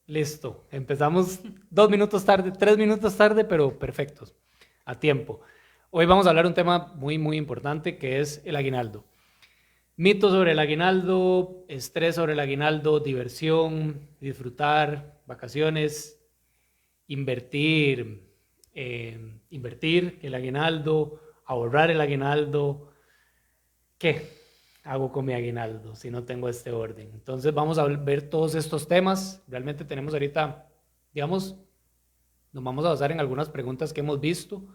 Listo. Empezamos 2 minutos tarde, 3 minutos tarde, pero perfectos, a tiempo. Hoy vamos a hablar de un tema muy, muy importante que es el aguinaldo. Mitos sobre el aguinaldo, estrés sobre el aguinaldo, diversión, disfrutar, vacaciones, invertir, invertir el aguinaldo, ahorrar el aguinaldo. ¿Qué hago con mi aguinaldo si no tengo este orden? Entonces vamos a ver todos estos temas. Realmente tenemos ahorita, digamos, nos vamos a basar en algunas preguntas que hemos visto,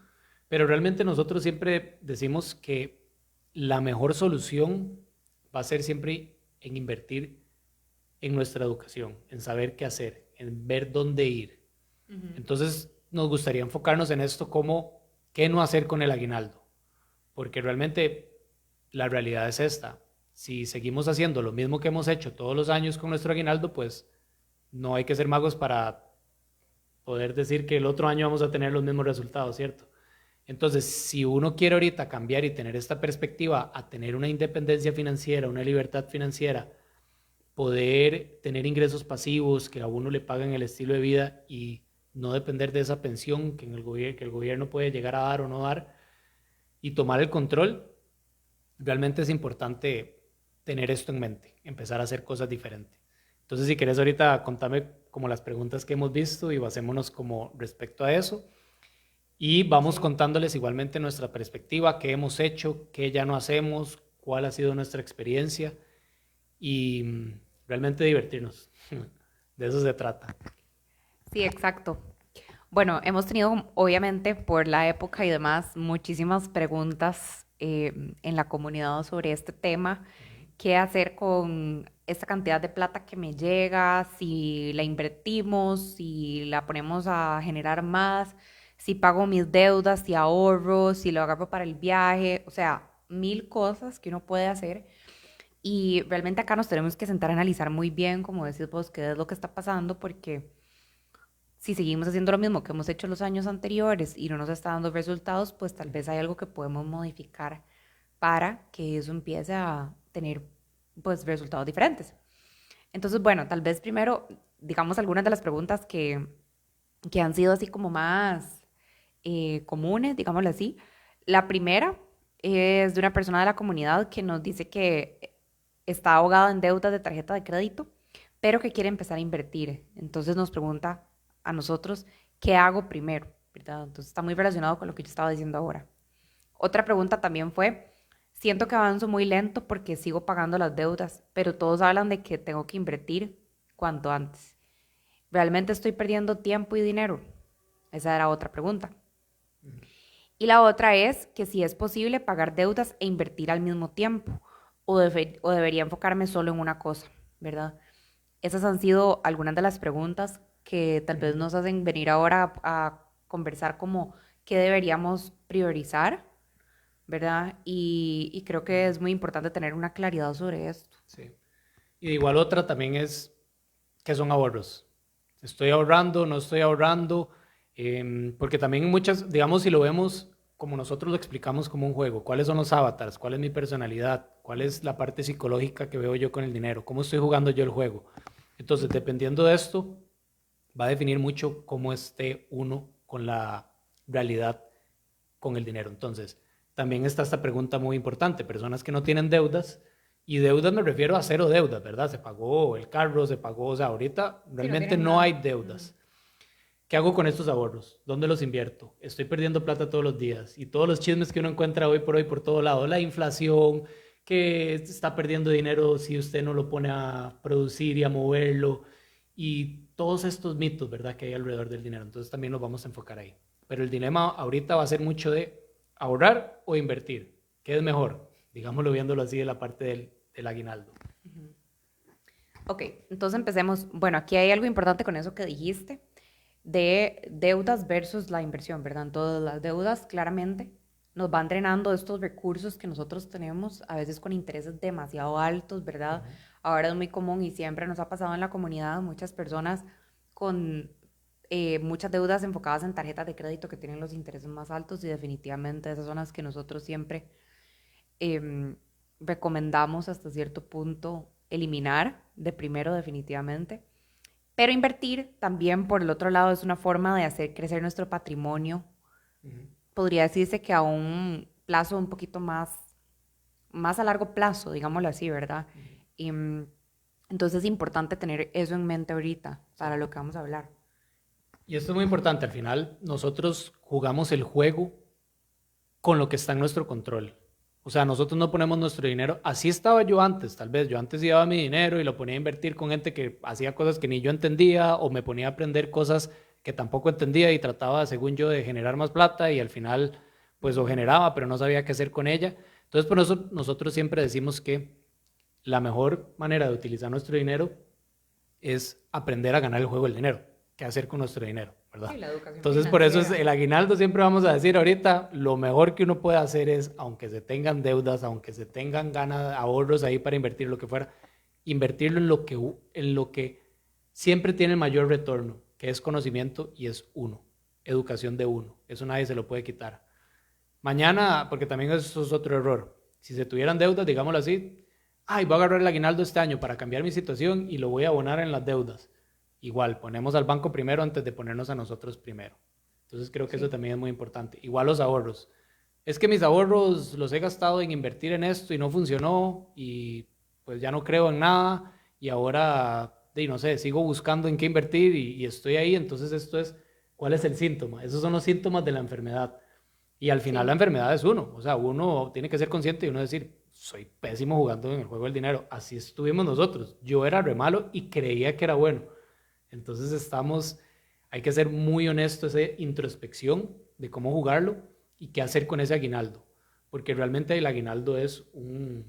pero realmente nosotros siempre decimos que la mejor solución va a ser siempre en invertir en nuestra educación, en saber qué hacer, en ver dónde ir. Entonces nos gustaría enfocarnos en esto como qué no hacer con el aguinaldo, porque realmente la realidad es esta. Si seguimos haciendo lo mismo que hemos hecho todos los años con nuestro aguinaldo, pues no hay que ser magos para poder decir que el otro año vamos a tener los mismos resultados, ¿cierto? Entonces, si uno quiere ahorita cambiar y tener esta perspectiva a tener una independencia financiera, una libertad financiera, poder tener ingresos pasivos que a uno le pagan el estilo de vida y no depender de esa pensión que, que el gobierno puede llegar a dar o no dar y tomar el control, realmente es importante tener esto en mente, empezar a hacer cosas diferentes. Entonces, si querés ahorita contame como las preguntas que hemos visto y basémonos como respecto a eso. Y vamos Sí, contándoles igualmente nuestra perspectiva, qué hemos hecho, qué ya no hacemos, cuál ha sido nuestra experiencia y realmente divertirnos. De eso se trata. sí, exacto. Bueno, hemos tenido, obviamente, por la época y demás, muchísimas preguntas en la comunidad sobre este tema. ¿Qué hacer con esta cantidad de plata que me llega? Si la invertimos, si la ponemos a generar más, si pago mis deudas, si ahorro, si lo agarro para el viaje, o sea, mil cosas que uno puede hacer. Y realmente acá nos tenemos que sentar a analizar muy bien, como decís vos, qué es lo que está pasando, porque si seguimos haciendo lo mismo que hemos hecho los años anteriores y no nos está dando resultados, pues tal vez hay algo que podemos modificar para que eso empiece a tener pues resultados diferentes. Entonces, bueno, tal vez primero digamos algunas de las preguntas que han sido así como más comunes, digámoslo así. La primera es de una persona de la comunidad que nos dice que está ahogada en deudas de tarjeta de crédito, pero que quiere empezar a invertir. Entonces nos pregunta a nosotros, ¿qué hago primero? ¿Verdad? Entonces está muy relacionado con lo que yo estaba diciendo ahora. Otra pregunta también fue, siento que avanzo muy lento porque sigo pagando las deudas, pero todos hablan de que tengo que invertir cuanto antes. ¿Realmente estoy perdiendo tiempo y dinero? Esa era otra pregunta. Y la otra es que si es posible pagar deudas e invertir al mismo tiempo o debería enfocarme solo en una cosa, ¿verdad? Esas han sido algunas de las preguntas que tal vez nos hacen venir ahora a conversar como qué deberíamos priorizar, ¿verdad? Y creo que es muy importante tener una claridad sobre esto. Sí. Y de igual otra también es qué son ahorros. Estoy ahorrando, no estoy ahorrando, porque también muchas, digamos, si lo vemos como nosotros lo explicamos como un juego, cuáles son los avatars, cuál es mi personalidad, cuál es la parte psicológica que veo yo con el dinero, cómo estoy jugando yo el juego. Entonces, dependiendo de esto, va a definir mucho cómo esté uno con la realidad con el dinero. Entonces, también está esta pregunta muy importante. Personas que no tienen deudas, y deudas me refiero a cero deudas, ¿verdad? Se pagó el carro, se pagó, o sea, ahorita Sí, no realmente tienen no hay nada. Ujú. deudas. ¿Qué hago con estos ahorros? ¿Dónde los invierto? Estoy perdiendo plata todos los días. Y todos los chismes que uno encuentra hoy por todo lado, la inflación, que está perdiendo dinero si usted no lo pone a producir y a moverlo, y todos estos mitos, ¿verdad?, que hay alrededor del dinero. Entonces también nos vamos a enfocar ahí. Pero el dilema ahorita va a ser mucho de ahorrar o invertir. ¿Qué es mejor? Digámoslo viéndolo así de la parte del aguinaldo. Ok, entonces empecemos. Bueno, aquí hay algo importante con eso que dijiste de deudas versus la inversión, ¿verdad? Entonces, las deudas claramente nos van drenando estos recursos que nosotros tenemos, a veces con intereses demasiado altos, ¿verdad? Ujú. Ahora es muy común y siempre nos ha pasado en la comunidad, muchas personas con muchas deudas enfocadas en tarjetas de crédito que tienen los intereses más altos y definitivamente esas son las que nosotros siempre em, recomendamos hasta cierto punto eliminar de primero definitivamente. Pero invertir también, por el otro lado, es una forma de hacer crecer nuestro patrimonio. Ujú. Podría decirse que a un plazo un poquito más a largo plazo, digámoslo así, ¿verdad? Y, entonces es importante tener eso en mente ahorita Sí. para lo que vamos a hablar. Y esto es muy importante, al final nosotros jugamos el juego con lo que está en nuestro control. O sea, nosotros no ponemos nuestro dinero. Así estaba yo antes, tal vez. Yo antes llevaba mi dinero y lo ponía a invertir con gente que hacía cosas que ni yo entendía o me ponía a aprender cosas que tampoco entendía y trataba, según yo, de generar más plata y al final, pues lo generaba, pero no sabía qué hacer con ella. Entonces, por eso nosotros siempre decimos que la mejor manera de utilizar nuestro dinero es aprender a ganar el juego del dinero, qué hacer con nuestro dinero, Sí, ¿verdad? la educación Entonces, por eso es financiera. el aguinaldo, siempre vamos a decir ahorita, lo mejor que uno puede hacer es, aunque se tengan deudas, aunque se tengan ganas, ahorros ahí para invertir, lo que fuera, invertirlo en lo que siempre tiene el mayor retorno, que es conocimiento y es uno, educación de uno, eso nadie se lo puede quitar. Mañana, porque también eso es otro error, si se tuvieran deudas, digámoslo así, ay, voy a agarrar el aguinaldo este año para cambiar mi situación y lo voy a abonar en las deudas. Igual, ponemos al banco primero antes de ponernos a nosotros primero. Entonces creo que eso Sí. también es muy importante. Igual los ahorros. Es que mis ahorros los he gastado en invertir en esto y no funcionó y pues ya no creo en nada y ahora, no sé, sigo buscando en qué invertir y estoy ahí. Entonces esto es, ¿cuál es el síntoma? Esos son los síntomas de la enfermedad. Y al final la Sí. enfermedad es uno. O sea, uno tiene que ser consciente y uno decir, soy pésimo jugando en el juego del dinero. Así estuvimos nosotros. Yo era re malo y creía que era bueno. Entonces hay que ser muy honestos, esa introspección de cómo jugarlo y qué hacer con ese aguinaldo. Porque realmente el aguinaldo es un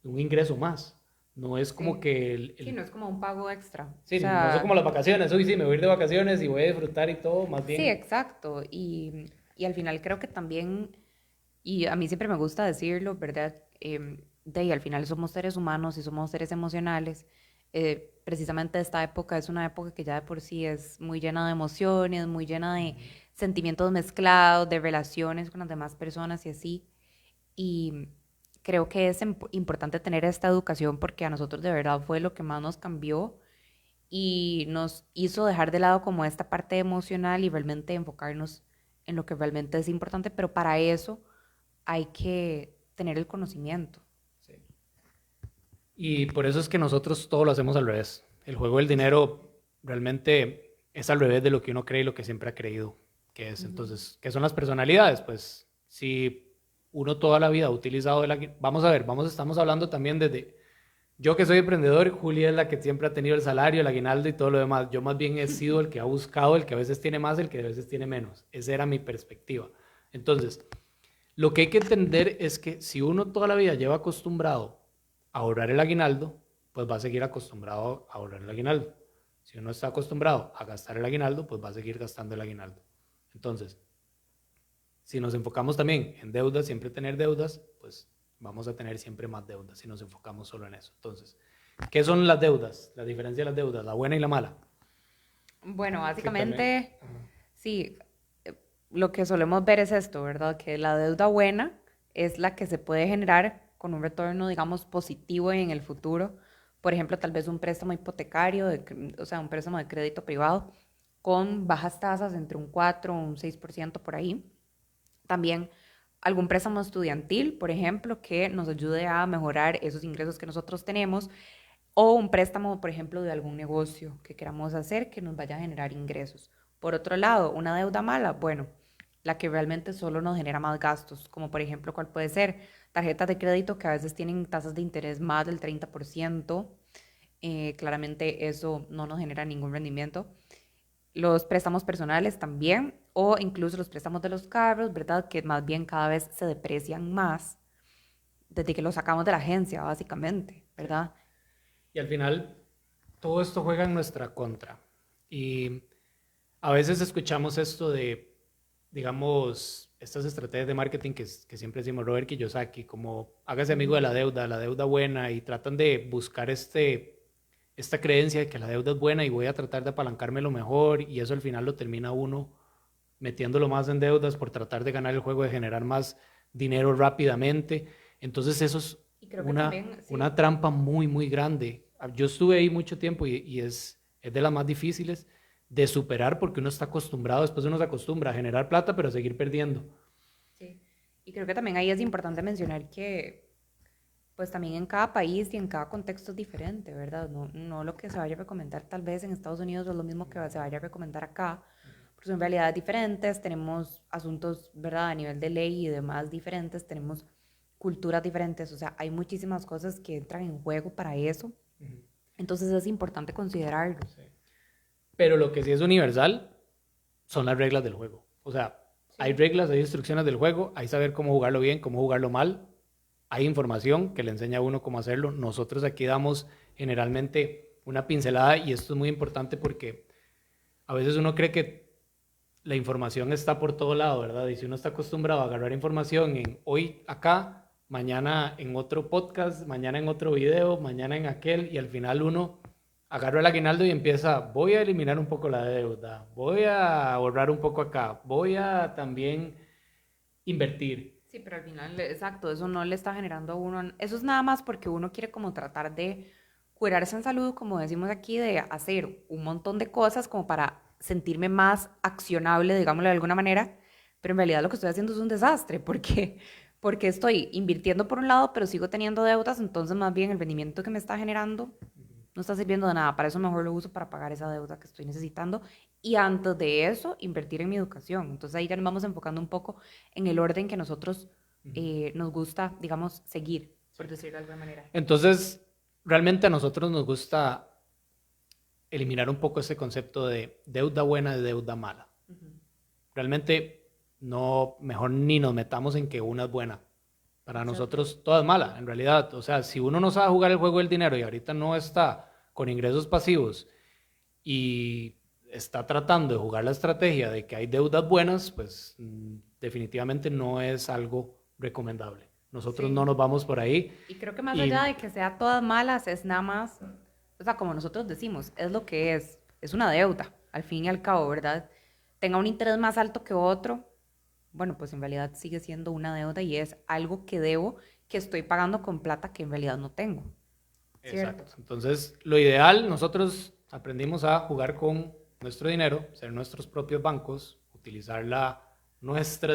ingreso más. No es como Sí. que Sí, no es como un pago extra. O sí, no son como sea, las vacaciones. Hoy sí, me voy a ir de vacaciones y voy a disfrutar y todo, más sí, bien. exacto. Y al final creo que también, y a mí siempre me gusta decirlo, ¿verdad? De ahí al final somos seres humanos y somos seres emocionales. Precisamente esta época es una época que ya de por sí es muy llena de emociones, muy llena de sentimientos mezclados, de relaciones con las demás personas y así. Y creo que es importante tener esta educación porque a nosotros de verdad fue lo que más nos cambió y nos hizo dejar de lado como esta parte emocional y realmente enfocarnos en lo que realmente es importante, pero para eso hay que tener el conocimiento. Sí. Y por eso es que nosotros todo lo hacemos al revés. El juego del dinero realmente es al revés de lo que uno cree y lo que siempre ha creído que es. Ujú. Entonces, ¿qué son las personalidades? Pues si uno toda la vida ha utilizado Vamos a ver, estamos hablando también desde... Yo que soy emprendedor, Julia es la que siempre ha tenido el salario, el aguinaldo y todo lo demás. Yo más bien he sido el que ha buscado, el que a veces tiene más, el que a veces tiene menos. Esa era mi perspectiva. Entonces, lo que hay que entender es que si uno toda la vida lleva acostumbrado a ahorrar el aguinaldo, pues va a seguir acostumbrado a ahorrar el aguinaldo. Si uno está acostumbrado a gastar el aguinaldo, pues va a seguir gastando el aguinaldo. Entonces, si nos enfocamos también en deudas, siempre tener deudas, pues vamos a tener siempre más deudas si nos enfocamos solo en eso. Entonces, ¿qué son las deudas? La diferencia de las deudas, la buena y la mala. Bueno, Que también. básicamente, sí, lo que solemos ver es esto, ¿verdad? Que la deuda buena es la que se puede generar con un retorno, digamos, positivo en el futuro. Por ejemplo, tal vez un préstamo hipotecario, o sea, un préstamo de crédito privado con bajas tasas entre un 4 o un 6% por ahí. También algún préstamo estudiantil, por ejemplo, que nos ayude a mejorar esos ingresos que nosotros tenemos, o un préstamo, por ejemplo, de algún negocio que queramos hacer que nos vaya a generar ingresos. Por otro lado, una deuda mala, bueno, la que realmente solo nos genera más gastos, como por ejemplo, ¿cuál puede ser? Tarjetas de crédito que a veces tienen tasas de interés más del 30%. Claramente eso no nos genera ningún rendimiento. Los préstamos personales también, o incluso los préstamos de los carros, ¿verdad? Que más bien cada vez se deprecian más desde que los sacamos de la agencia, básicamente, Sí. ¿verdad? Y al final, todo esto juega en nuestra contra. Y a veces escuchamos esto de, digamos, estas estrategias de marketing que siempre decimos Robert Kiyosaki, como hágase amigo de Ujú. la deuda buena, y tratan de buscar esta creencia de que la deuda es buena y voy a tratar de apalancarme lo mejor, y eso al final lo termina uno metiéndolo más en deudas por tratar de ganar el juego, de generar más dinero rápidamente. Entonces eso es Y creo que también, una sí, trampa muy, muy grande. Yo estuve ahí mucho tiempo y Es de las más difíciles de superar porque uno está acostumbrado, después uno se acostumbra a generar plata, pero a seguir perdiendo. Sí, y creo que también ahí es importante mencionar que pues también en cada país y en cada contexto es diferente, ¿verdad? No lo que se vaya a recomendar tal vez en Estados Unidos es lo mismo que se vaya a recomendar acá, porque son realidades diferentes, tenemos asuntos, ¿verdad? A nivel de ley y demás diferentes, tenemos culturas diferentes, o sea, hay muchísimas cosas que entran en juego para eso, entonces es importante considerarlo. Sí. Pero lo que sí es universal son las reglas del juego. O sea, sí, hay reglas, hay instrucciones del juego, hay saber cómo jugarlo bien, cómo jugarlo mal. Hay información que le enseña a uno cómo hacerlo. Nosotros aquí damos generalmente una pincelada y esto es muy importante porque a veces uno cree que la información está por todo lado, ¿verdad? Y si uno está acostumbrado a agarrar información en hoy acá, mañana en otro podcast, mañana en otro video, mañana en aquel, y al final uno agarra el aguinaldo y empieza, voy a eliminar un poco la deuda, voy a ahorrar un poco acá, voy a también invertir. Sí, pero al final, exacto, eso no le está generando a uno, eso es nada más porque uno quiere como tratar de curarse en salud, como decimos aquí, de hacer un montón de cosas como para sentirme más accionable, digámoslo de alguna manera, pero en realidad lo que estoy haciendo es un desastre, porque estoy invirtiendo por un lado, pero sigo teniendo deudas, entonces más bien el rendimiento que me está generando no está sirviendo de nada, para eso mejor lo uso para pagar esa deuda que estoy necesitando y antes de eso invertir en mi educación. Entonces ahí ya nos vamos enfocando un poco en el orden que nosotros nos gusta, digamos, seguir, por decirlo de alguna manera. Entonces, realmente a nosotros nos gusta eliminar un poco ese concepto de deuda buena y deuda mala. Realmente no, mejor ni nos metamos en que una es buena. Para nosotros toda es mala, en realidad. O sea, si uno no sabe jugar el juego del dinero y ahorita no está con ingresos pasivos y está tratando de jugar la estrategia de que hay deudas buenas, pues definitivamente no es algo recomendable. Nosotros no nos vamos por ahí. Y creo que más allá de que sea todas malas, es nada más, o sea, como nosotros decimos, es lo que es una deuda, al fin y al cabo, ¿verdad? Tenga un interés más alto que otro, bueno, pues en realidad sigue siendo una deuda y es algo que debo, que estoy pagando con plata que en realidad no tengo. ¿Cierto? Exacto. Entonces, lo ideal, nosotros aprendimos a jugar con nuestro dinero, ser nuestros propios bancos, utilizar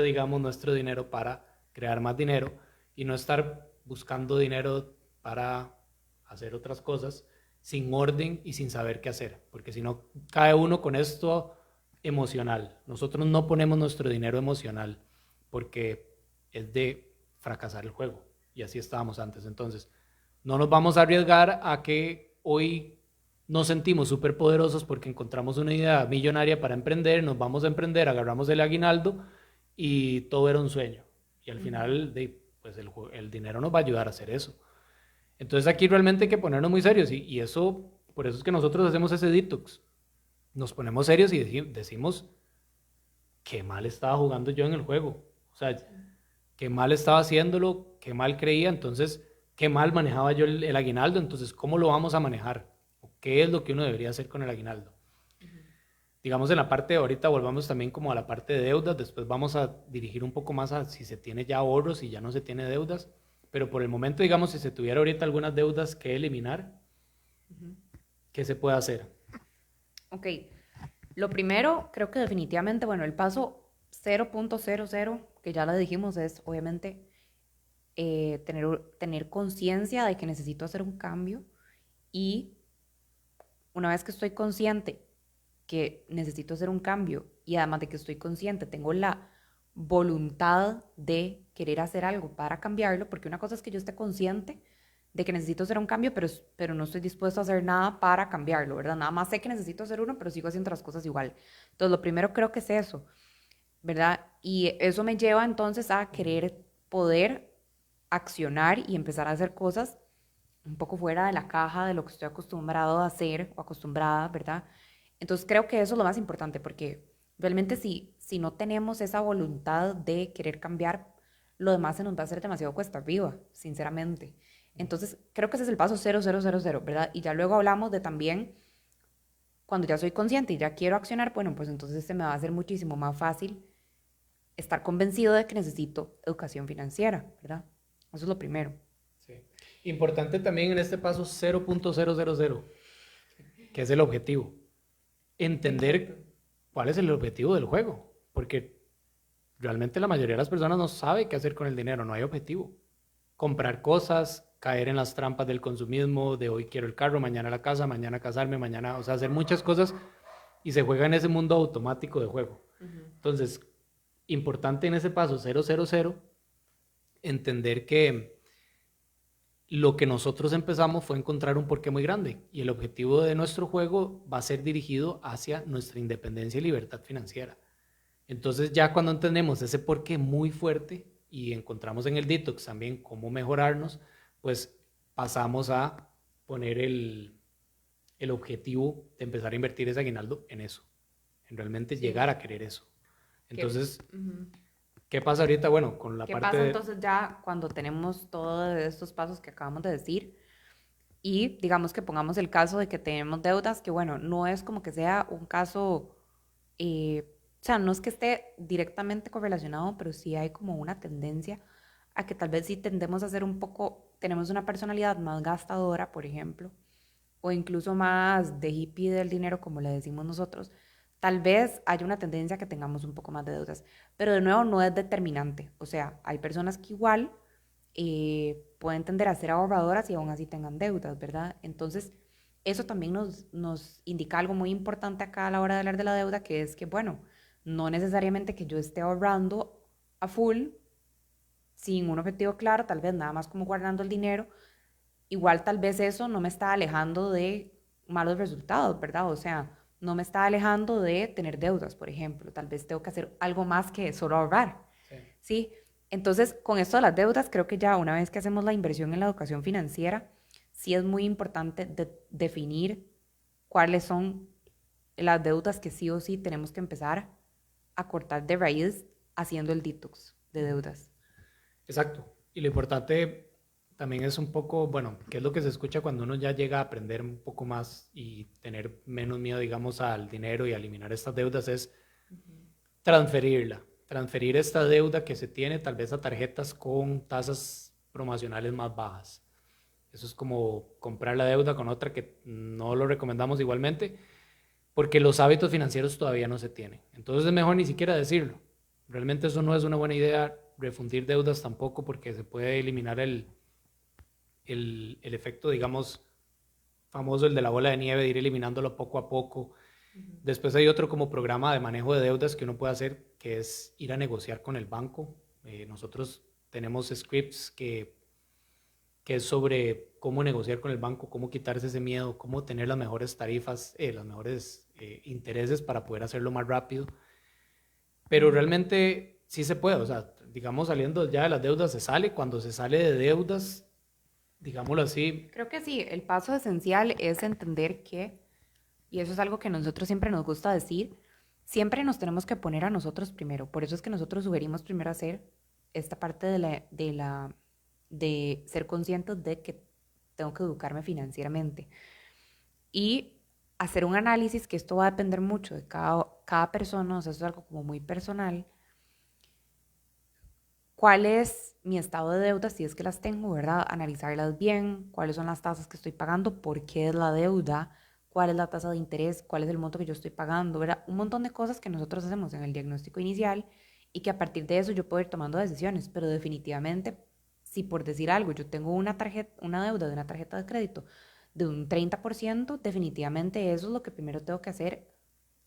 digamos, nuestro dinero para crear más dinero y no estar buscando dinero para hacer otras cosas sin orden y sin saber qué hacer, porque si no cae uno con esto emocional. Nosotros no ponemos nuestro dinero emocional porque es de fracasar el juego y así estábamos antes. Entonces, no nos vamos a arriesgar a que hoy nos sentimos súper poderosos porque encontramos una idea millonaria para emprender, nos vamos a emprender, agarramos el aguinaldo y todo era un sueño. Y al final, pues el dinero nos va a ayudar a hacer eso. Entonces aquí realmente hay que ponernos muy serios y eso, por eso es que nosotros hacemos ese detox. Nos ponemos serios y decimos, qué mal estaba jugando yo en el juego. O sea, qué mal estaba haciéndolo, qué mal creía, entonces, qué mal manejaba yo el aguinaldo, entonces, ¿cómo lo vamos a manejar? ¿Qué es lo que uno debería hacer con el aguinaldo? Digamos en la parte de ahorita, volvamos también como a la parte de deudas, después vamos a dirigir un poco más a si se tiene ya ahorros, si ya no se tiene deudas, pero por el momento, digamos, si se tuviera ahorita algunas deudas que eliminar, ¿qué se puede hacer? Ok, lo primero, creo que definitivamente, bueno, el paso 0.00, que ya lo dijimos, es obviamente tener conciencia de que necesito hacer un cambio y una vez que estoy consciente que necesito hacer un cambio y además de que estoy consciente, tengo la voluntad de querer hacer algo para cambiarlo, porque una cosa es que yo esté consciente de que necesito hacer un cambio, pero no estoy dispuesto a hacer nada para cambiarlo, ¿verdad? Nada más sé que necesito hacer uno, pero sigo haciendo las cosas igual. Entonces, lo primero creo que es eso, ¿verdad? Y eso me lleva entonces a querer poder accionar y empezar a hacer cosas un poco fuera de la caja de lo que estoy acostumbrado a hacer o acostumbrada, ¿verdad? Entonces creo que eso es lo más importante porque realmente si no tenemos esa voluntad de querer cambiar, lo demás se nos va a hacer demasiado cuesta arriba, sinceramente. Entonces creo que ese es el paso 0000, ¿verdad? Y ya luego hablamos de también, cuando ya soy consciente y ya quiero accionar, bueno, pues entonces se me va a hacer muchísimo más fácil estar convencido de que necesito educación financiera, ¿verdad? Eso es lo primero. Sí. Importante también en este paso 0.000, que es el objetivo. entender cuál es el objetivo del juego, porque realmente la mayoría de las personas no sabe qué hacer con el dinero, no hay objetivo. Comprar cosas, caer en las trampas del consumismo, de hoy quiero el carro, mañana la casa, mañana casarme, mañana, o sea, hacer muchas cosas y se juega en ese mundo automático de juego. Entonces, importante en ese paso 000, entender que lo que nosotros empezamos fue encontrar un porqué muy grande y el objetivo de nuestro juego va a ser dirigido hacia nuestra independencia y libertad financiera. Entonces ya cuando entendemos ese porqué muy fuerte y encontramos en el detox también cómo mejorarnos, pues pasamos a poner el objetivo de empezar a invertir ese aguinaldo en eso, en realmente llegar a querer eso. Entonces, ¿qué pasa ahorita? Bueno, con la ¿Qué parte pasa entonces ya cuando tenemos todos estos pasos que acabamos de decir? Y digamos que pongamos el caso de que tenemos deudas, que bueno, no es como que sea un caso, o sea, no es que esté directamente correlacionado, pero sí hay como una tendencia a que tal vez sí tendemos a ser un poco, tenemos una personalidad más gastadora, por ejemplo, o incluso más de hippie del dinero, como le decimos nosotros. Tal vez haya una tendencia a que tengamos un poco más de deudas, pero de nuevo no es determinante. O sea, hay personas que igual pueden tender a ser ahorradoras y aún así tengan deudas, ¿verdad? Entonces, eso también nos indica algo muy importante acá a la hora de hablar de la deuda, que es que, bueno, no necesariamente que yo esté ahorrando a full, sin un objetivo claro, tal vez nada más como guardando el dinero, igual tal vez eso no me está alejando de malos resultados, ¿verdad? O sea, no me está alejando de tener deudas, por ejemplo. Tal vez tengo que hacer algo más que solo ahorrar, sí. ¿sí? Entonces, con esto de las deudas, creo que ya una vez que hacemos la inversión en la educación financiera, sí es muy importante definir cuáles son las deudas que sí o sí tenemos que empezar a cortar de raíz haciendo el detox de deudas. Exacto. Y lo importante también es un poco, bueno, qué es lo que se escucha cuando uno ya llega a aprender un poco más y tener menos miedo, digamos, al dinero y a eliminar estas deudas, es transferirla. Transferir esta deuda que se tiene tal vez a tarjetas con tasas promocionales más bajas. Eso es como comprar la deuda con otra que no lo recomendamos igualmente, porque los hábitos financieros todavía no se tienen. Entonces es mejor ni siquiera decirlo. Realmente eso no es una buena idea, refundir deudas tampoco, porque se puede eliminar el efecto, digamos, famoso, el de la bola de nieve, de ir eliminándolo poco a poco. Después hay otro como programa de manejo de deudas que uno puede hacer, que es ir a negociar con el banco. Nosotros tenemos scripts que es sobre cómo negociar con el banco, cómo quitarse ese miedo, cómo tener las mejores tarifas, los mejores intereses para poder hacerlo más rápido. Pero realmente sí se puede, o sea, digamos, saliendo ya de las deudas se sale. Cuando se sale de deudas, digámoslo así, Creo que sí, el paso esencial es entender que, y eso es algo que a nosotros siempre nos gusta decir, siempre nos tenemos que poner a nosotros primero. Por eso es que nosotros sugerimos primero hacer esta parte de ser conscientes de que tengo que educarme financieramente y hacer un análisis, que esto va a depender mucho de cada persona, o sea, eso es algo como muy personal. ¿Cuál es mi estado de deuda si es que las tengo, verdad? Analizarlas bien, cuáles son las tasas que estoy pagando, por qué es la deuda, cuál es la tasa de interés, cuál es el monto que yo estoy pagando, ¿verdad? Un montón de cosas que nosotros hacemos en el diagnóstico inicial y que a partir de eso yo puedo ir tomando decisiones, pero definitivamente, si por decir algo, yo tengo una tarjeta, una deuda de una tarjeta de crédito de un 30%, definitivamente eso es lo que primero tengo que hacer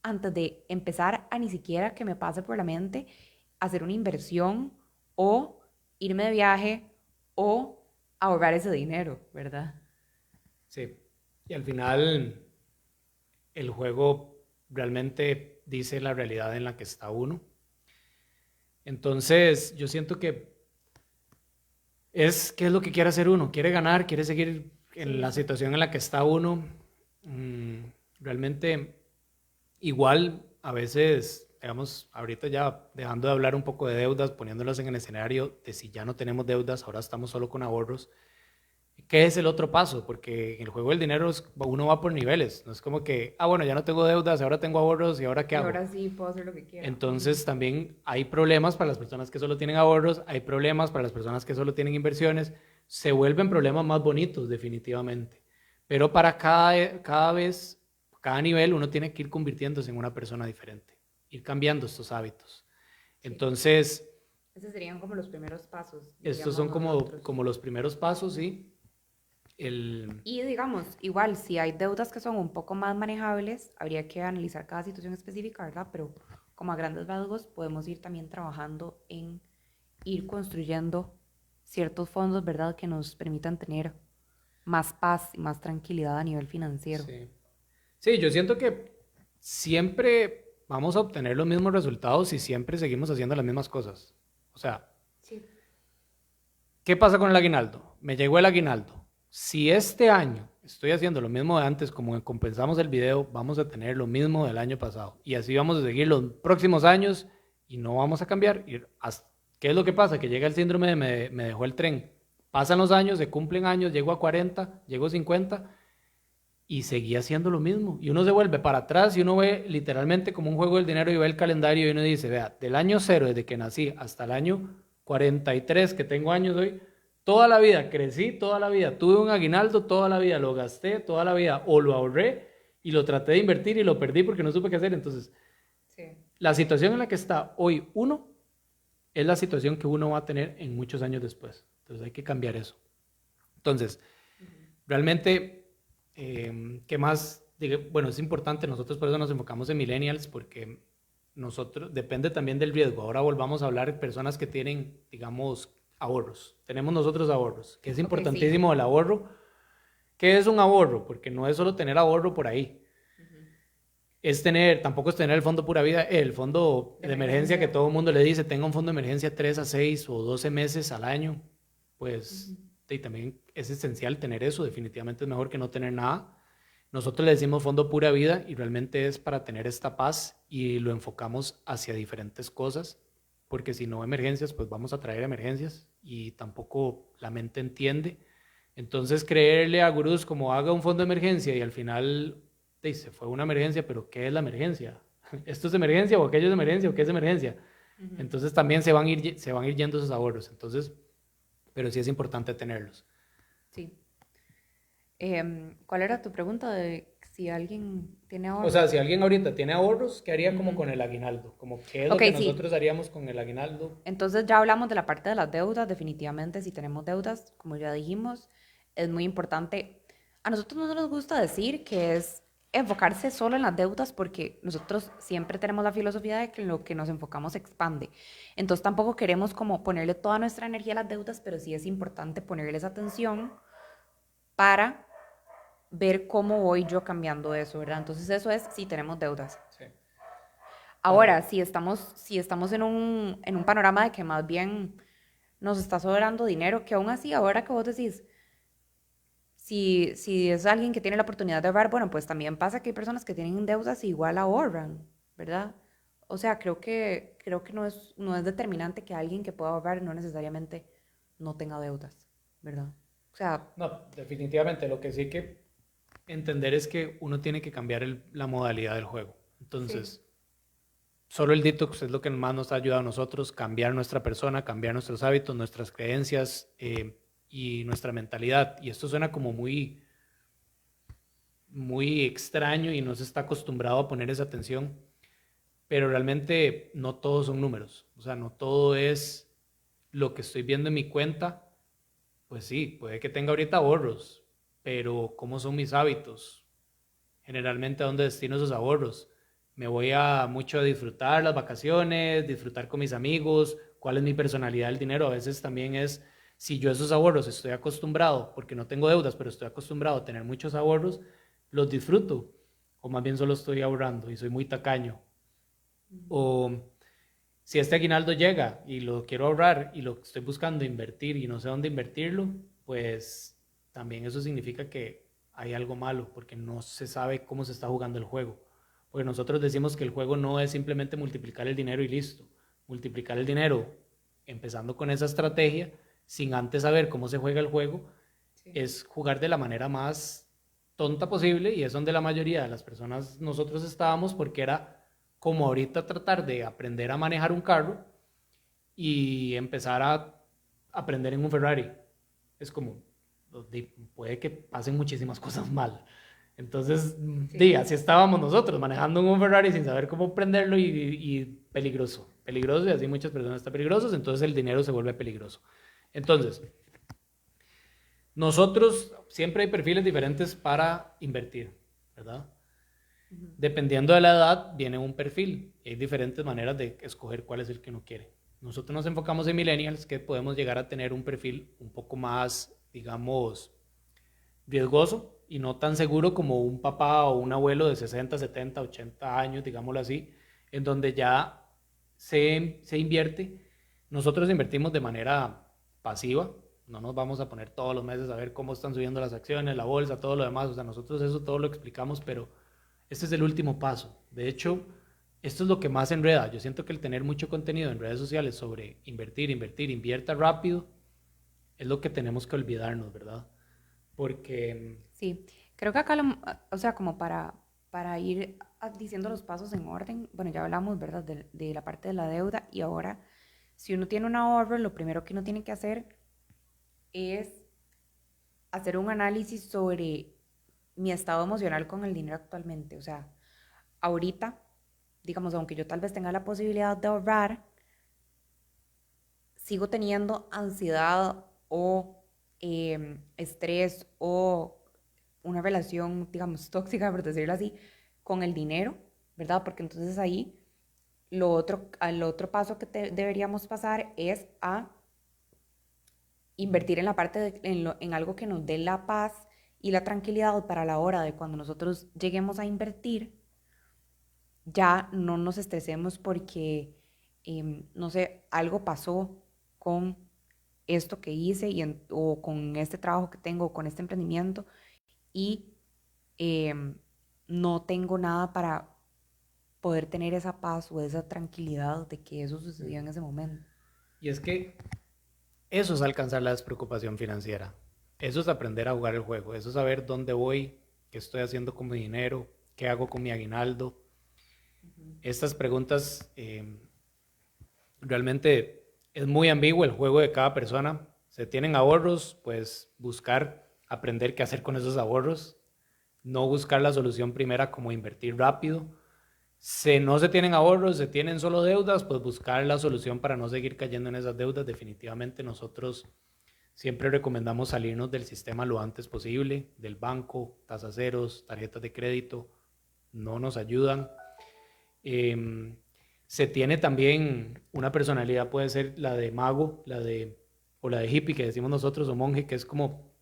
antes de empezar a ni siquiera que me pase por la mente hacer una inversión o irme de viaje o ahorrar ese dinero, ¿verdad? sí. Y al final el juego realmente dice la realidad en la que está uno. Entonces, yo siento que qué es lo que quiere hacer uno. Quiere ganar, quiere seguir en la situación en la que está uno. Realmente, igual, a veces, digamos, ahorita ya dejando de hablar un poco de deudas, poniéndolas en el escenario de si ya no tenemos deudas, ahora estamos solo con ahorros. ¿Qué es el otro paso? Porque en el juego del dinero uno va por niveles. No es como que, bueno, ya no tengo deudas, ahora tengo ahorros y ahora qué Y hago. ahora sí puedo hacer lo que quiera. Entonces también hay problemas para las personas que solo tienen ahorros, hay problemas para las personas que solo tienen inversiones. Se vuelven problemas más bonitos definitivamente. Pero para cada vez, cada nivel uno tiene que ir convirtiéndose en una persona diferente, ir cambiando estos hábitos. Entonces, esos serían como los primeros pasos, estos diríamos son nosotros. como los primeros pasos, ¿sí? Y digamos, igual, si hay deudas que son un poco más manejables, habría que analizar cada situación específica, ¿verdad? Pero como a grandes rasgos, podemos ir también trabajando en ir construyendo ciertos fondos, ¿verdad? Que nos permitan tener más paz y más tranquilidad a nivel financiero. Sí. Sí, yo siento que siempre vamos a obtener los mismos resultados si siempre seguimos haciendo las mismas cosas. O sea, Sí. ¿qué pasa con el aguinaldo? Me llegó el aguinaldo. Si este año estoy haciendo lo mismo de antes, como compensamos el video, vamos a tener lo mismo del año pasado. Y así vamos a seguir los próximos años y no vamos a cambiar. ¿Qué es lo que pasa? Que llega el síndrome de me dejó el tren. Pasan los años, se cumplen años, llego a 40, llego a 50 y seguía haciendo lo mismo. Y uno se vuelve para atrás y uno ve literalmente como un juego del dinero y ve el calendario y uno dice, vea, del año cero, desde que nací, hasta el año 43, que tengo años hoy, toda la vida crecí, toda la vida tuve un aguinaldo, toda la vida lo gasté, toda la vida o lo ahorré y lo traté de invertir y lo perdí porque no supe qué hacer. Entonces, Sí. la situación en la que está hoy uno es la situación que uno va a tener en muchos años después. Entonces hay que cambiar eso. Entonces, realmente, ¿qué más? Bueno, es importante, nosotros por eso nos enfocamos en millennials, porque nosotros, depende también del riesgo. Ahora volvamos a hablar de personas que tienen, digamos, ahorros. Tenemos nosotros ahorros, que es Ok, sí. importantísimo el ahorro. ¿Qué es un ahorro? Porque no es solo tener ahorro por ahí. Es tener, tampoco es tener el fondo pura vida, el fondo De de emergencia que emergencia. todo el mundo le dice, tenga un fondo de emergencia 3 a 6 o 12 meses al año. Pues y también es esencial tener eso, definitivamente es mejor que no tener nada. Nosotros le decimos fondo pura vida y realmente es para tener esta paz y lo enfocamos hacia diferentes cosas, porque si no emergencias, pues vamos a traer emergencias y tampoco la mente entiende. Entonces creerle a gurús como haga un fondo de emergencia y al final dice, fue una emergencia, pero ¿qué es la emergencia? ¿Esto es emergencia o aquello es emergencia o qué es emergencia? Entonces también se van a ir yendo esos ahorros. Entonces, pero sí es importante tenerlos. Sí. ¿Cuál era tu pregunta de si alguien tiene O sea, ahorros? si alguien ahorita tiene ahorros, ¿qué haría como Ujú. con el aguinaldo? Como qué es lo Ok, que sí. nosotros haríamos con el aguinaldo. Entonces ya hablamos de la parte de las deudas, definitivamente si tenemos deudas, como ya dijimos, es muy importante. A nosotros no nos gusta decir que es enfocarse solo en las deudas porque nosotros siempre tenemos la filosofía de que en lo que nos enfocamos se expande. Entonces tampoco queremos como ponerle toda nuestra energía a las deudas, pero sí es importante ponerles atención para ver cómo voy yo cambiando eso, ¿verdad? Entonces eso es si tenemos deudas. Sí. Bueno, Ahora, si estamos en un panorama de que más bien nos está sobrando dinero, que aún así, ahora que vos decís, si es alguien que tiene la oportunidad de ahorrar, bueno, pues también pasa que hay personas que tienen deudas y igual ahorran, ¿verdad? O sea, creo que no es determinante que alguien que pueda ahorrar no necesariamente no tenga deudas, ¿verdad? O sea, no, definitivamente lo que sí que entender es que uno tiene que cambiar la modalidad del juego. sí. Entonces, solo el detox es lo que más nos ha ayudado a nosotros, cambiar nuestra persona, cambiar nuestros hábitos, nuestras creencias y nuestra mentalidad. Y esto suena como muy extraño y no se está acostumbrado a poner esa atención, pero realmente no todos son números. O sea, no todo es lo que estoy viendo en mi cuenta. Pues sí, puede que tenga ahorita ahorros, pero ¿cómo son mis hábitos? Generalmente, ¿a dónde destino esos ahorros? Me voy a mucho a disfrutar las vacaciones, disfrutar con mis amigos, cuál es mi personalidad del dinero. A veces también es, si yo esos ahorros estoy acostumbrado, porque no tengo deudas, pero estoy acostumbrado a tener muchos ahorros, los disfruto. O más bien solo estoy ahorrando y soy muy tacaño. O si este aguinaldo llega y lo quiero ahorrar y lo estoy buscando invertir y no sé dónde invertirlo, pues también eso significa que hay algo malo porque no se sabe cómo se está jugando el juego. Porque nosotros decimos que el juego no es simplemente multiplicar el dinero y listo. Multiplicar el dinero empezando con esa estrategia sin antes saber cómo se juega el juego Sí. es jugar de la manera más tonta posible y es donde la mayoría de las personas nosotros estábamos porque era como ahorita tratar de aprender a manejar un carro y empezar a aprender en un Ferrari. Es como, puede que pasen muchísimas cosas mal. Entonces, Sí. así estábamos nosotros, manejando un Ferrari sin saber cómo prenderlo y peligroso, peligroso y así muchas personas están peligrosas, entonces el dinero se vuelve peligroso. Entonces, nosotros siempre hay perfiles diferentes para invertir, ¿verdad? Ujú. Dependiendo de la edad, viene un perfil y hay diferentes maneras de escoger cuál es el que uno quiere. Nosotros nos enfocamos en millennials, que podemos llegar a tener un perfil un poco más, digamos, riesgoso y no tan seguro como un papá o un abuelo de 60, 70, 80 años, digámoslo así, en donde ya se invierte. Nosotros invertimos de manera pasiva, no nos vamos a poner todos los meses a ver cómo están subiendo las acciones, la bolsa, todo lo demás, o sea, nosotros eso todo lo explicamos, pero este es el último paso. De hecho, esto es lo que más enreda. Yo siento que el tener mucho contenido en redes sociales sobre invertir, invertir, invierta rápido, es lo que tenemos que olvidarnos, ¿verdad? Porque Sí, creo que acá, o sea, como para ir diciendo los pasos en orden, bueno, ya hablamos, ¿verdad?, de la parte de la deuda y ahora, si uno tiene un ahorro, lo primero que uno tiene que hacer es hacer un análisis sobre mi estado emocional con el dinero actualmente. O sea, ahorita, digamos, aunque yo tal vez tenga la posibilidad de ahorrar, sigo teniendo ansiedad o estrés o una relación, digamos, tóxica, por decirlo así, con el dinero, ¿verdad? Porque entonces ahí al otro paso que deberíamos pasar es a invertir en la parte en algo que nos dé la paz y la tranquilidad para la hora de cuando nosotros lleguemos a invertir, ya no nos estresemos porque, no sé, algo pasó con esto que hice o con este trabajo que tengo, o con este emprendimiento y em, no tengo nada para poder tener esa paz o esa tranquilidad de que eso sucedió en ese momento. y es que eso es alcanzar la despreocupación financiera. Eso es aprender a jugar el juego. Eso es saber dónde voy, qué estoy haciendo con mi dinero, qué hago con mi aguinaldo. Ujú. Estas preguntas realmente es muy ambiguo el juego de cada persona. Se tienen ahorros, pues buscar aprender qué hacer con esos ahorros. No buscar la solución primera como invertir rápido. Si no se tienen ahorros, se tienen solo deudas, pues buscar la solución para no seguir cayendo en esas deudas. Definitivamente nosotros siempre recomendamos salirnos del sistema lo antes posible, del banco, tasas ceros, tarjetas de crédito, no nos ayudan. Eh, Se tiene también una personalidad, puede ser la de mago, o la de hippie que decimos nosotros, o monje, que es como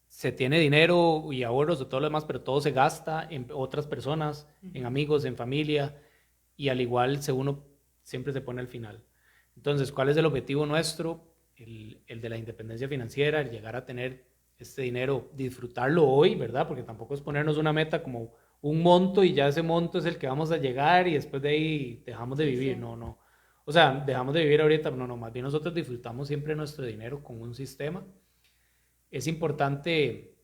se tiene dinero y ahorros de todo lo demás, pero todo se gasta en otras personas, en Ujú. amigos, en familia, y al igual uno siempre se pone al final. Entonces, ¿cuál es el objetivo nuestro? El de la independencia financiera, el llegar a tener este dinero, disfrutarlo hoy, ¿verdad? Porque tampoco es ponernos una meta como un monto y ya ese monto es el que vamos a llegar y después de ahí dejamos de Sí, vivir, sí. no, no. O sea, dejamos de vivir ahorita, no, no, más bien nosotros disfrutamos siempre nuestro dinero con un sistema. Es importante,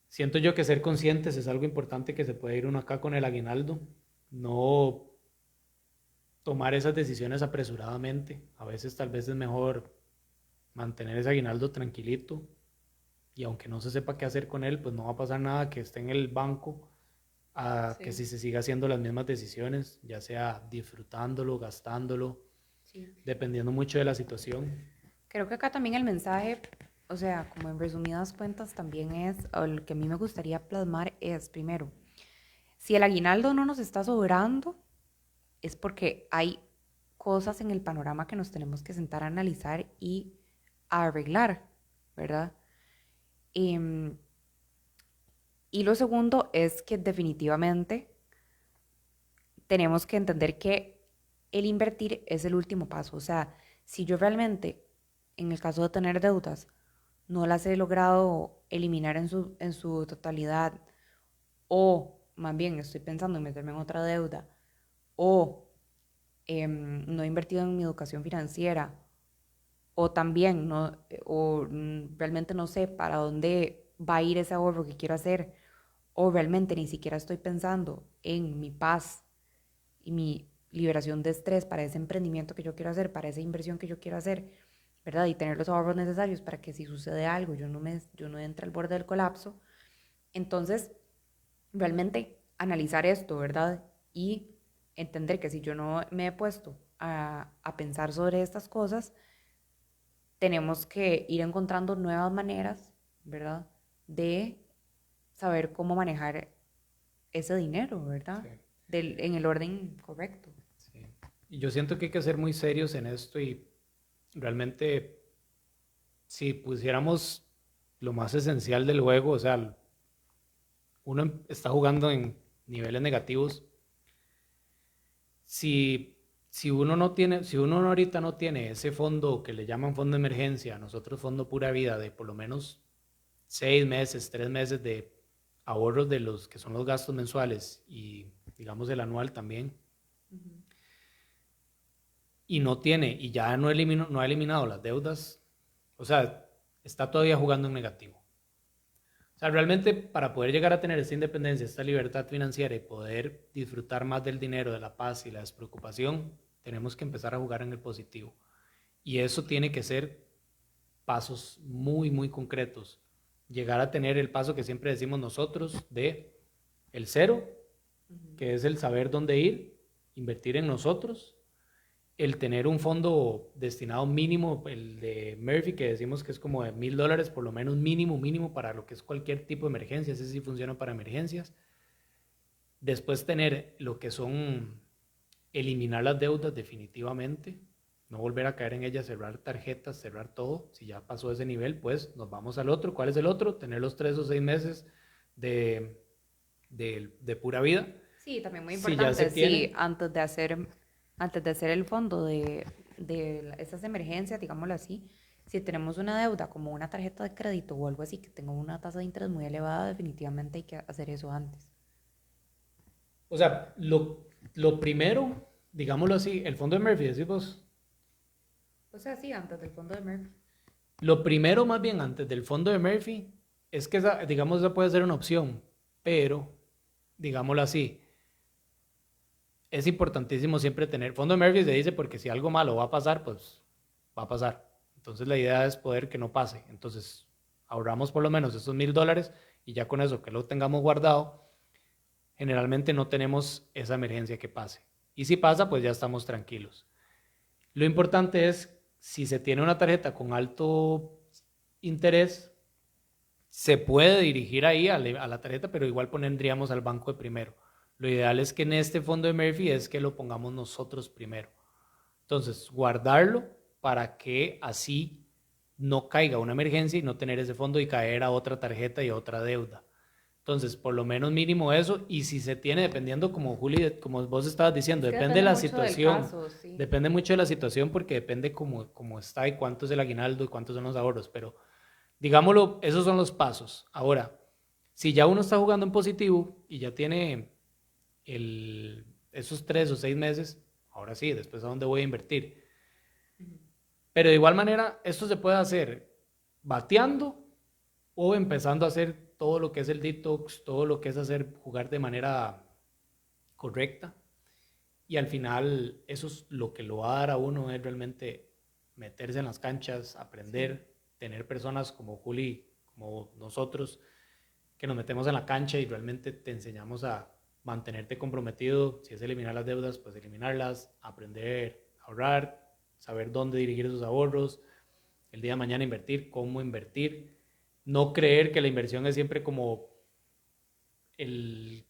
siento yo que ser conscientes es algo importante que se puede ir uno acá con el aguinaldo, no tomar esas decisiones apresuradamente. A veces tal vez es mejor mantener ese aguinaldo tranquilito y aunque no se sepa qué hacer con él, pues no va a pasar nada que esté en el banco a que Sí, si se siga haciendo las mismas decisiones, ya sea disfrutándolo, gastándolo, sí. dependiendo mucho de la situación. Creo que acá también el mensaje, o sea, como en resumidas cuentas, también es, o lo que a mí me gustaría plasmar es, primero, si el aguinaldo no nos está sobrando, es porque hay cosas en el panorama que nos tenemos que sentar a analizar y a arreglar, ¿verdad? Em, y lo segundo es que definitivamente tenemos que entender que el invertir es el último paso. O sea, si yo realmente, en el caso de tener deudas, no las he logrado eliminar en su totalidad, o más bien estoy pensando en meterme en otra deuda, o no he invertido en mi educación financiera, o también no, realmente no sé para dónde va a ir ese ahorro que quiero hacer, o realmente ni siquiera estoy pensando en mi paz y mi liberación de estrés para ese emprendimiento que yo quiero hacer, para esa inversión que yo quiero hacer, ¿verdad? Y tener los ahorros necesarios para que si sucede algo yo no entre al borde del colapso, Entonces, realmente analizar esto, ¿verdad? Y entender que si yo no me he puesto a pensar sobre estas cosas, tenemos que ir encontrando nuevas maneras, ¿verdad? De saber cómo manejar ese dinero, ¿verdad? Sí, En el orden correcto. sí. Y yo siento que hay que ser muy serios en esto y realmente si pusiéramos lo más esencial del juego, o sea, uno está jugando en niveles negativos. Si uno no tiene, si uno ahorita no tiene ese fondo que le llaman fondo de emergencia, nosotros fondo pura vida de por lo menos 6 meses, 3 meses de ahorros de los que son los gastos mensuales y digamos el anual también, y no tiene, y ya no ha eliminado las deudas, o sea, está todavía jugando en negativo. O sea, realmente para poder llegar a tener esta independencia, esta libertad financiera y poder disfrutar más del dinero, de la paz y la despreocupación, tenemos que empezar a jugar en el positivo. Y eso tiene que ser pasos muy, muy concretos. Llegar a tener el paso que siempre decimos nosotros de el cero, que es el saber dónde ir, invertir en nosotros, el tener un fondo destinado mínimo, el de Murphy, que decimos que es como de $1,000, por lo menos mínimo, mínimo para lo que es cualquier tipo de emergencia, ese sí funciona para emergencias. Después tener lo que son eliminar las deudas definitivamente, no volver a caer en ellas, cerrar tarjetas, cerrar todo. Si ya pasó ese nivel, pues nos vamos al otro. ¿Cuál es el otro? Tener los 3 o 6 meses de, de pura vida. Sí, también muy Si ya se importante, sí, tiene, antes de hacer el fondo de esas emergencias, digámoslo así, si tenemos una deuda como una tarjeta de crédito o algo así que tenga una tasa de interés muy elevada, definitivamente hay que hacer eso antes. o sea, lo primero, digámoslo así, el fondo de Murphy, decimos, O sea, sí, antes del fondo de Murphy. lo primero más bien antes del fondo de Murphy es que esa, digamos, esa puede ser una opción, pero, digámoslo así, es importantísimo siempre tener, fondo de Murphy se dice porque si algo malo va a pasar, pues va a pasar. Entonces la idea es poder que no pase. Entonces ahorramos por lo menos esos $1,000 y ya con eso que lo tengamos guardado, generalmente no tenemos esa emergencia que pase. Y si pasa, pues ya estamos tranquilos. Lo importante es, si se tiene una tarjeta con alto interés, se puede dirigir ahí a la tarjeta, pero igual pondríamos al banco de primero. Lo ideal es que en este fondo de Murphy es que lo pongamos nosotros primero. Entonces, guardarlo para que así no caiga una emergencia y no tener ese fondo y caer a otra tarjeta y a otra deuda. Entonces, por lo menos mínimo eso, y si se tiene, dependiendo como Juli, como vos estabas diciendo, Es que depende de depende la mucho del situación, caso, sí. depende mucho de la situación porque depende cómo está y cuánto es el aguinaldo y cuántos son los ahorros, pero digámoslo, esos son los pasos. Ahora, si ya uno está jugando en positivo y ya tiene esos 3 o 6 meses, ahora sí, después a dónde voy a invertir. Pero de igual manera, esto se puede hacer bateando o empezando a hacer todo lo que es el detox, todo lo que es hacer jugar de manera correcta. Y al final, eso es lo que lo va a dar a uno, es realmente meterse en las canchas, aprender, tener personas como Juli, como nosotros, que nos metemos en la cancha y realmente te enseñamos a mantenerte comprometido. Si es eliminar las deudas, pues eliminarlas, aprender a ahorrar, saber dónde dirigir esos ahorros, el día de mañana invertir, cómo invertir, no creer que la inversión es siempre como el,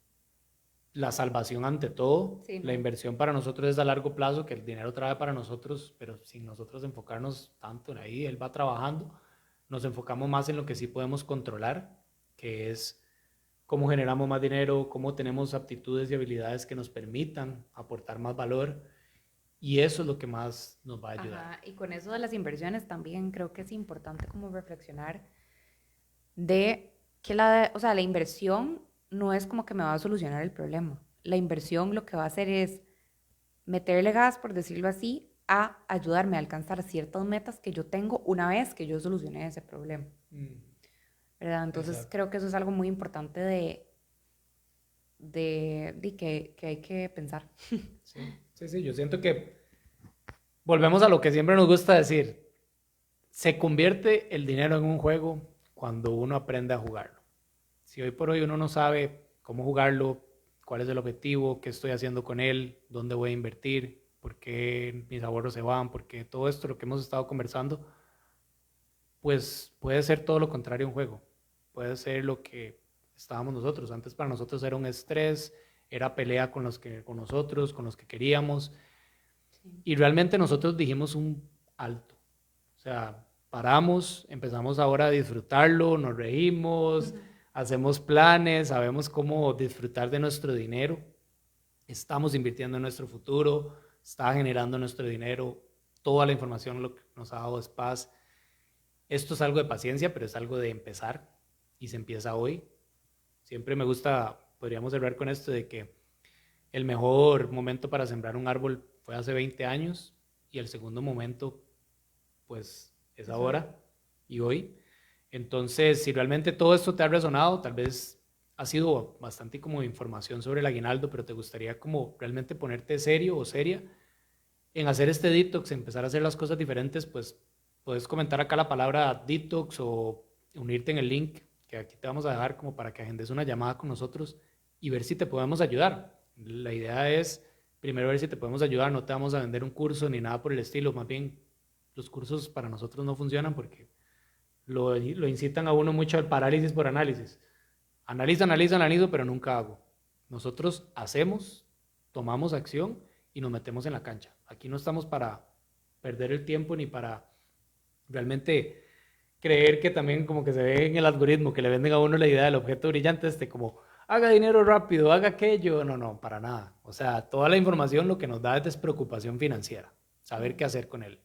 la salvación ante todo. Sí, La no. inversión para nosotros es a largo plazo, que el dinero trae para nosotros, pero sin nosotros enfocarnos tanto en ahí, él va trabajando. Nos enfocamos más en lo que sí podemos controlar, que es cómo generamos más dinero, cómo tenemos aptitudes y habilidades que nos permitan aportar más valor. Y eso es lo que más nos va a ayudar. Ajá, y con eso de las inversiones también creo que es importante como reflexionar de que o sea, la inversión no es como que me va a solucionar el problema. La inversión lo que va a hacer es meterle gas, por decirlo así, a ayudarme a alcanzar ciertas metas que yo tengo una vez que yo solucioné ese problema, ¿verdad? Entonces Exacto. creo que eso es algo muy importante de que hay que pensar. Sí, sí, sí, yo siento que volvemos a lo que siempre nos gusta decir. Se convierte el dinero en un juego cuando uno aprende a jugarlo. Si hoy por hoy uno no sabe cómo jugarlo, cuál es el objetivo, qué estoy haciendo con él, dónde voy a invertir, por qué mis ahorros se van, por qué todo esto, lo que hemos estado conversando, pues puede ser todo lo contrario a un juego. Puede ser lo que estábamos nosotros. Antes para nosotros era un estrés, era pelea con nosotros, con los que queríamos. Y realmente nosotros dijimos un alto. O sea, paramos, empezamos ahora a disfrutarlo, nos reímos, hacemos planes, sabemos cómo disfrutar de nuestro dinero. Estamos invirtiendo en nuestro futuro, está generando nuestro dinero. Toda la información lo que nos ha dado es paz. Esto es algo de paciencia, pero es algo de empezar y se empieza hoy. Siempre me gusta, podríamos cerrar con esto de que el mejor momento para sembrar un árbol fue hace 20 años y el segundo momento pues es ahora y hoy. Entonces, si realmente todo esto te ha resonado, tal vez ha sido bastante como información sobre el aguinaldo, pero te gustaría como realmente ponerte serio o seria en hacer este detox, empezar a hacer las cosas diferentes, pues puedes comentar acá la palabra detox o unirte en el link que aquí te vamos a dejar como para que agendes una llamada con nosotros y ver si te podemos ayudar. La idea es primero ver si te podemos ayudar, no te vamos a vender un curso ni nada por el estilo, más bien los cursos para nosotros no funcionan porque lo incitan a uno mucho al parálisis por análisis. Analizo, pero nunca hago. Nosotros hacemos, tomamos acción y nos metemos en la cancha. Aquí no estamos para perder el tiempo ni para realmente creer que también como que se ve en el algoritmo que le venden a uno la idea del objeto brillante como haga dinero rápido, haga aquello. No, no, para nada. O sea, toda la información lo que nos da es despreocupación financiera, saber qué hacer con él.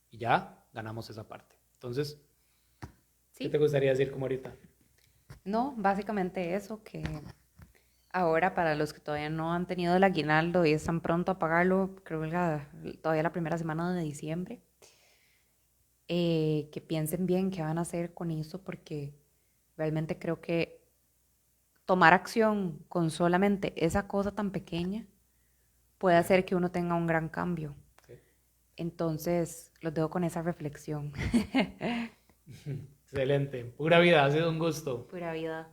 Y ya ganamos esa parte. Entonces, ¿qué te Sí, gustaría decir como ahorita? no, básicamente eso, que ahora para los que todavía no han tenido el aguinaldo y están pronto a pagarlo, creo que todavía la primera semana de diciembre, que piensen bien qué van a hacer con eso, porque realmente creo que tomar acción con solamente esa cosa tan pequeña puede Sí, hacer que uno tenga un gran cambio. sí. Entonces, los dejo con esa reflexión. Excelente. Pura vida, ha sido un gusto. Pura vida.